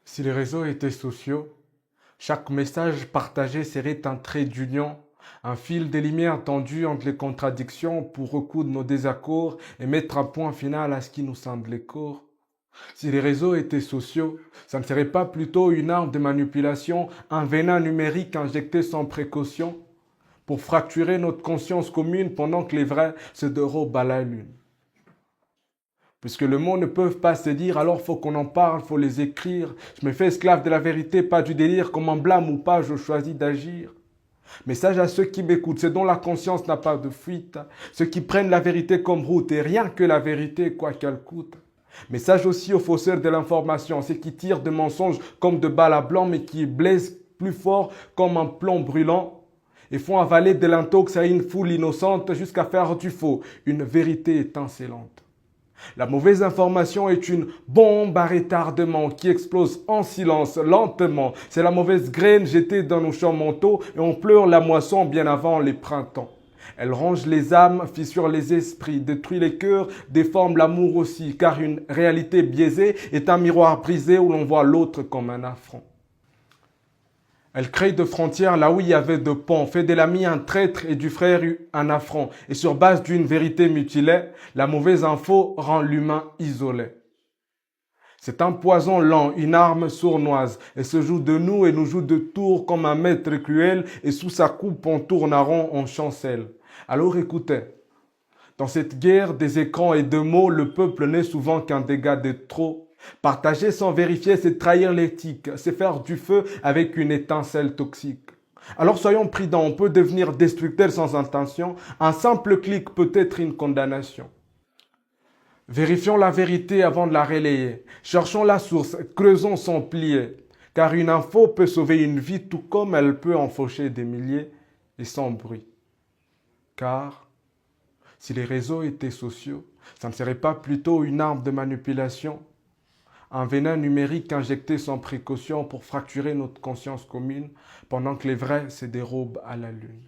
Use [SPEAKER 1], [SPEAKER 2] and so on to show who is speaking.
[SPEAKER 1] Si les réseaux étaient sociaux, chaque message partagé serait un trait d'union, un fil de lumière tendu entre les contradictions pour recoudre nos désaccords et mettre un point final à ce qui nous semblait court. Si les réseaux étaient sociaux, ça ne serait pas plutôt une arme de manipulation, un venin numérique injecté sans précaution pour fracturer notre conscience commune pendant que les vrais se dérobent à la lune. Puisque le monde ne peut pas se dire, alors faut qu'on en parle, faut les écrire. Je me fais esclave de la vérité, pas du délire, comme en blâme ou pas, je choisis d'agir. Message à ceux qui m'écoutent, ceux dont la conscience n'a pas de fuite, ceux qui prennent la vérité comme route et rien que la vérité, quoi qu'elle coûte. Message aussi aux fausseurs de l'information, ceux qui tirent de mensonges comme de balles à blanc, mais qui blessent plus fort comme un plomb brûlant et font avaler de l'intox à une foule innocente jusqu'à faire du faux, une vérité étincelante. La mauvaise information est une bombe à retardement qui explose en silence, lentement. C'est la mauvaise graine jetée dans nos champs mentaux et on pleure la moisson bien avant les printemps. Elle ronge les âmes, fissure les esprits, détruit les cœurs, déforme l'amour aussi, car une réalité biaisée est un miroir brisé où l'on voit l'autre comme un affront. Elle crée de frontières là où il y avait de ponts, fait de l'ami un traître et du frère un affront. Et sur base d'une vérité mutilée, la mauvaise info rend l'humain isolé. C'est un poison lent, une arme sournoise. Elle se joue de nous et nous joue de tours comme un maître cruel et sous sa coupe on tourne à rond, on chancelle. Alors écoutez, dans cette guerre des écrans et de mots, le peuple n'est souvent qu'un dégât de trop. Partager sans vérifier, c'est trahir l'éthique, c'est faire du feu avec une étincelle toxique. Alors soyons prudents, on peut devenir destructeur sans intention. Un simple clic peut être une condamnation. Vérifions la vérité avant de la relayer. Cherchons la source, creusons sans plier. Car une info peut sauver une vie tout comme elle peut en faucher des milliers et sans bruit. Car si les réseaux étaient sociaux, ça ne serait pas plutôt une arme de manipulation? Un venin numérique injecté sans précaution pour fracturer notre conscience commune pendant que les vrais se dérobent à la lune.